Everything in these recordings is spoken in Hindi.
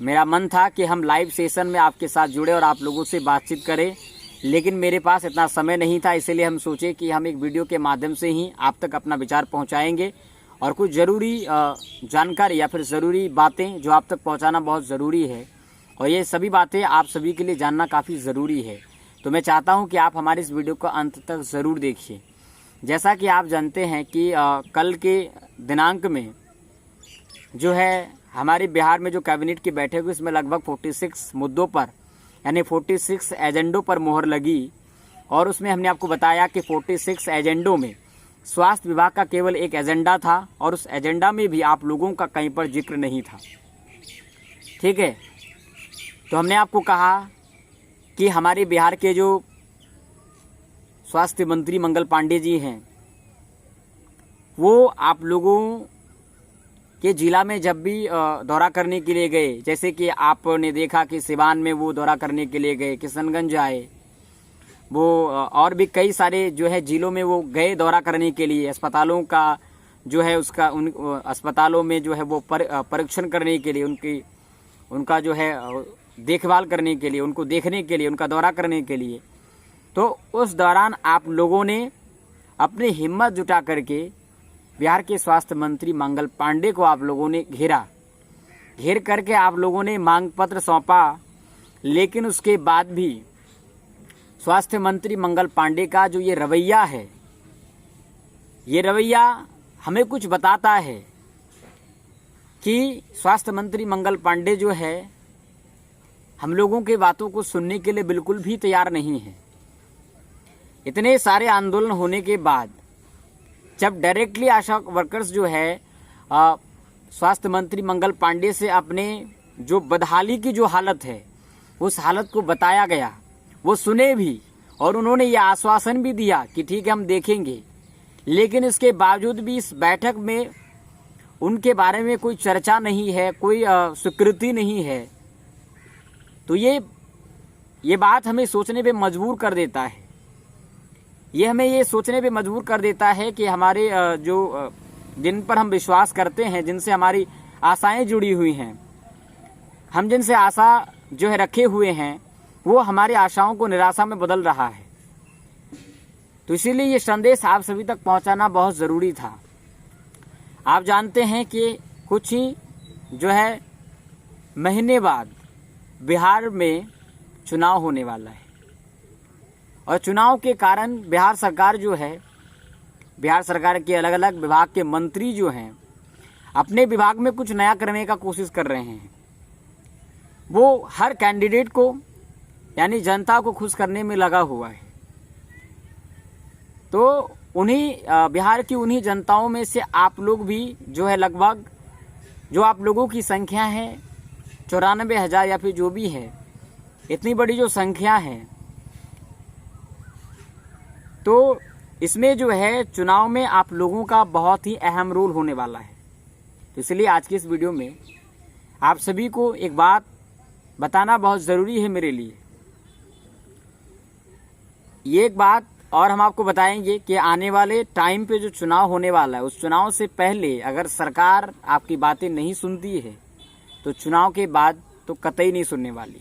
मेरा मन था कि हम लाइव सेशन में आपके साथ जुड़े और आप लोगों से बातचीत करें, लेकिन मेरे पास इतना समय नहीं था। इसलिए हम सोचे कि हम एक वीडियो के माध्यम से ही आप तक अपना विचार पहुंचाएंगे और कुछ ज़रूरी जानकारी या फिर ज़रूरी बातें जो आप तक पहुंचाना बहुत ज़रूरी है, और ये सभी बातें आप सभी के लिए जानना काफ़ी ज़रूरी है। तो मैं चाहता हूं कि आप हमारे इस वीडियो को अंत तक ज़रूर देखिए। जैसा कि आप जानते हैं कि कल के दिनांक में जो है हमारे बिहार में जो कैबिनेट की बैठक हुई, इसमें लगभग 46 मुद्दों पर यानी 46 एजेंडों पर मोहर लगी, और उसमें हमने आपको बताया कि 46 एजेंडों में स्वास्थ्य विभाग का केवल एक एजेंडा था, और उस एजेंडा में भी आप लोगों का कहीं पर जिक्र नहीं था। ठीक है, तो हमने आपको कहा कि हमारे बिहार के जो स्वास्थ्य मंत्री मंगल पांडे जी हैं, वो आप लोगों के जिला में जब भी दौरा करने के लिए गए, जैसे कि आपने देखा कि सिवान में वो दौरा करने के लिए गए, किशनगंज आए, वो और भी कई सारे जो है जिलों में वो गए दौरा करने के लिए, अस्पतालों का जो है उसका उन अस्पतालों में जो है वो परीक्षण करने के लिए, उनका जो है देखभाल करने के लिए, उनको देखने के लिए, उनका दौरा करने के लिए। तो उस दौरान आप लोगों ने अपनी हिम्मत जुटा करके बिहार के स्वास्थ्य मंत्री मंगल पांडे को आप लोगों ने घेर करके आप लोगों ने मांग पत्र सौंपा, लेकिन उसके बाद भी स्वास्थ्य मंत्री मंगल पांडे का जो ये रवैया है, ये रवैया हमें कुछ बताता है कि स्वास्थ्य मंत्री मंगल पांडे जो है हम लोगों की बातों को सुनने के लिए बिल्कुल भी तैयार नहीं है। इतने सारे आंदोलन होने के बाद जब डायरेक्टली आशा वर्कर्स जो है स्वास्थ्य मंत्री मंगल पांडे से अपने जो बदहाली की जो हालत है उस हालत को बताया गया, वो सुने भी, और उन्होंने ये आश्वासन भी दिया कि ठीक है हम देखेंगे, लेकिन इसके बावजूद भी इस बैठक में उनके बारे में कोई चर्चा नहीं है, कोई स्वीकृति नहीं है। तो ये बात हमें सोचने पे मजबूर कर देता है। ये हमें ये सोचने पे मजबूर कर देता है कि हमारे जो जिन पर हम विश्वास करते हैं, जिनसे हमारी आशाएं जुड़ी हुई हैं, हम जिनसे आशा जो है रखे हुए हैं, वो हमारी आशाओं को निराशा में बदल रहा है। तो इसीलिए ये संदेश आप सभी तक पहुंचाना बहुत ज़रूरी था। आप जानते हैं कि कुछ ही जो है महीने बाद बिहार में चुनाव होने वाला है, और चुनाव के कारण बिहार सरकार जो है, बिहार सरकार के अलग अलग विभाग के मंत्री जो हैं अपने विभाग में कुछ नया करने का कोशिश कर रहे हैं। वो हर कैंडिडेट को यानी जनता को खुश करने में लगा हुआ है। तो उन्हीं बिहार की उन्हीं जनताओं में से आप लोग भी जो है, लगभग जो आप लोगों की संख्या है 94,000 या फिर जो भी है, इतनी बड़ी जो संख्या है, तो इसमें जो है चुनाव में आप लोगों का बहुत ही अहम रोल होने वाला है। तो इसलिए आज की इस वीडियो में आप सभी को एक बात बताना बहुत ज़रूरी है मेरे लिए। ये एक बात और हम आपको बताएंगे कि आने वाले टाइम पे जो चुनाव होने वाला है, उस चुनाव से पहले अगर सरकार आपकी बातें नहीं सुनती है तो चुनाव के बाद तो कतई नहीं सुनने वाली,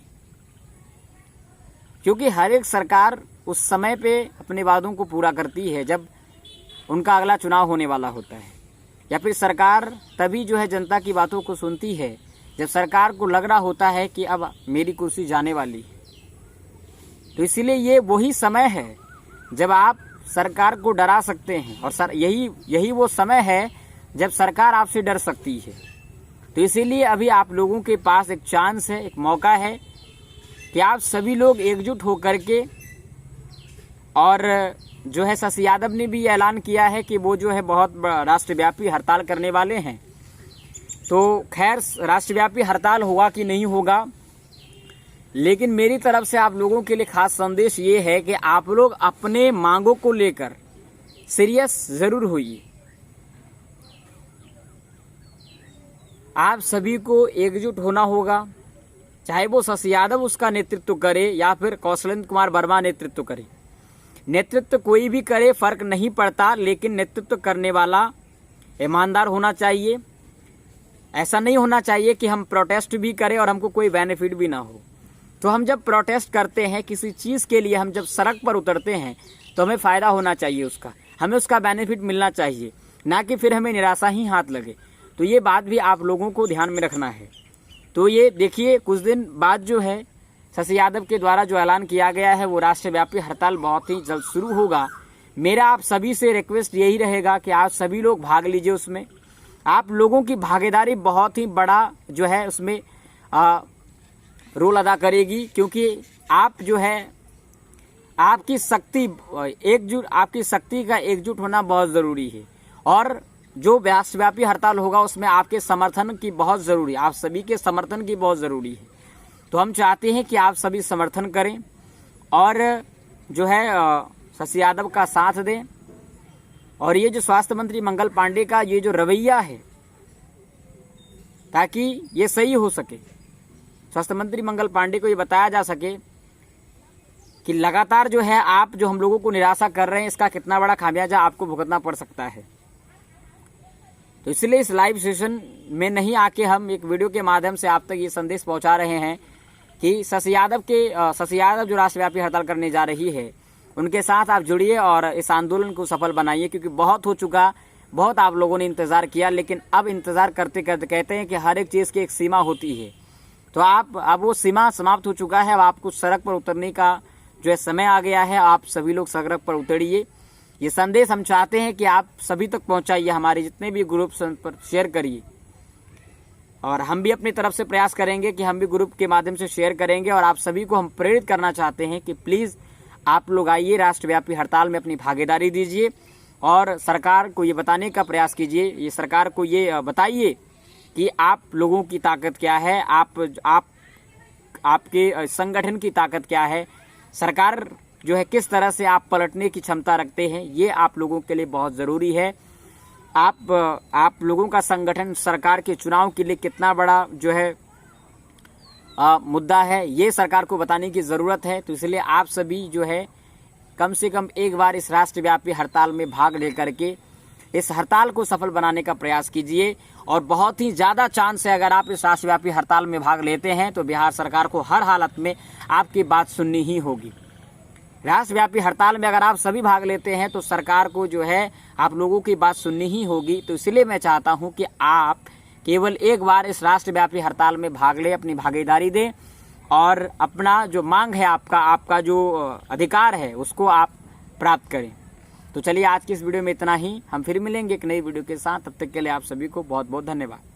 क्योंकि हर एक सरकार उस समय पे अपने वादों को पूरा करती है जब उनका अगला चुनाव होने वाला होता है, या फिर सरकार तभी जो है जनता की बातों को सुनती है जब सरकार को लग रहा होता है कि अब मेरी कुर्सी जाने वाली है। तो इसीलिए ये वही समय है जब आप सरकार को डरा सकते हैं, और यही वो समय है जब सरकार आपसे डर सकती है। तो इसीलिए अभी आप लोगों के पास एक चांस है, एक मौका है कि आप सभी लोग एकजुट होकर के, और जो है शशि यादव ने भी ऐलान किया है कि वो जो है बहुत राष्ट्रव्यापी हड़ताल करने वाले हैं। तो खैर राष्ट्रव्यापी हड़ताल होगा कि नहीं होगा, लेकिन मेरी तरफ से आप लोगों के लिए खास संदेश ये है कि आप लोग अपने मांगों को लेकर सीरियस जरूर होइए। आप सभी को एकजुट होना होगा, चाहे वो शशि यादव उसका नेतृत्व करे या फिर कौशलेंद्र कुमार वर्मा नेतृत्व करे। नेतृत्व कोई भी करे फर्क नहीं पड़ता, लेकिन नेतृत्व करने वाला ईमानदार होना चाहिए। ऐसा नहीं होना चाहिए कि हम प्रोटेस्ट भी करें और हमको कोई बेनिफिट भी ना हो। तो हम जब प्रोटेस्ट करते हैं किसी चीज़ के लिए, हम जब सड़क पर उतरते हैं तो हमें फ़ायदा होना चाहिए उसका, हमें उसका बेनिफिट मिलना चाहिए, ना कि फिर हमें निराशा ही हाथ लगे। तो ये बात भी आप लोगों को ध्यान में रखना है। तो ये देखिए, कुछ दिन बाद जो है शशि यादव के द्वारा जो ऐलान किया गया है वो राष्ट्रव्यापी हड़ताल बहुत ही जल्द शुरू होगा। मेरा आप सभी से रिक्वेस्ट यही रहेगा कि आप सभी लोग भाग लीजिए उसमें। आप लोगों की भागीदारी बहुत ही बड़ा जो है उसमें रोल अदा करेगी, क्योंकि आप जो है आपकी शक्ति का एकजुट होना बहुत ज़रूरी है। और जो राष्ट्रव्यापी हड़ताल होगा उसमें आपके समर्थन की बहुत ज़रूरी है, आप सभी के समर्थन की बहुत ज़रूरी है। तो हम चाहते हैं कि आप सभी समर्थन करें और जो है शशि यादव का साथ दें। और ये जो स्वास्थ्य मंत्री मंगल पांडे का ये जो रवैया है, ताकि ये सही हो सके, स्वास्थ्य मंत्री मंगल पांडे को ये बताया जा सके कि लगातार जो है आप जो हम लोगों को निराशा कर रहे हैं, इसका कितना बड़ा खामियाजा आपको भुगतना पड़ सकता है। तो इसलिए इस लाइव सेशन में नहीं आके हम एक वीडियो के माध्यम से आप तक ये संदेश पहुंचा रहे हैं कि शशि यादव जो राष्ट्रव्यापी हड़ताल करने जा रही है उनके साथ आप जुड़िए और इस आंदोलन को सफल बनाइए। क्योंकि बहुत हो चुका, बहुत आप लोगों ने इंतज़ार किया, लेकिन अब इंतज़ार करते करते कहते हैं कि हर एक चीज़ की एक सीमा होती है। तो अब वो सीमा समाप्त हो चुका है। अब आपको सड़क पर उतरने का जो है समय आ गया है। आप सभी लोग सड़क पर उतरिए। ये संदेश हम चाहते हैं कि आप सभी तक पहुंचाइए, हमारे जितने भी ग्रुप पर शेयर करिए। और हम भी अपनी तरफ से प्रयास करेंगे कि हम भी ग्रुप के माध्यम से शेयर करेंगे। और आप सभी को हम प्रेरित करना चाहते हैं कि प्लीज़ आप लोग आइए, राष्ट्रव्यापी हड़ताल में अपनी भागीदारी दीजिए और सरकार को ये बताने का प्रयास कीजिए, ये सरकार को ये बताइए कि आप लोगों की ताकत क्या है, आपके संगठन की ताकत क्या है, सरकार जो है किस तरह से आप पलटने की क्षमता रखते हैं। ये आप लोगों के लिए बहुत ज़रूरी है। आप लोगों का संगठन सरकार के चुनाव के लिए कितना बड़ा जो है मुद्दा है, ये सरकार को बताने की ज़रूरत है। तो इसलिए आप सभी जो है कम से कम एक बार इस राष्ट्रव्यापी हड़ताल में भाग लेकर के इस हड़ताल को सफल बनाने का प्रयास कीजिए। और बहुत ही ज़्यादा चांस है, अगर आप इस राष्ट्रव्यापी हड़ताल में भाग लेते हैं तो बिहार सरकार को हर हालत में आपकी बात सुननी ही होगी। राष्ट्रव्यापी हड़ताल में अगर आप सभी भाग लेते हैं तो सरकार को जो है आप लोगों की बात सुननी ही होगी। तो इसलिए मैं चाहता हूं कि आप केवल एक बार इस राष्ट्रव्यापी हड़ताल में भाग लें, अपनी भागीदारी दें और अपना जो मांग है, आपका जो अधिकार है, उसको आप प्राप्त करें। तो चलिए आज की इस वीडियो में इतना ही। हम फिर मिलेंगे एक नई वीडियो के साथ। तब तक के लिए आप सभी को बहुत बहुत धन्यवाद।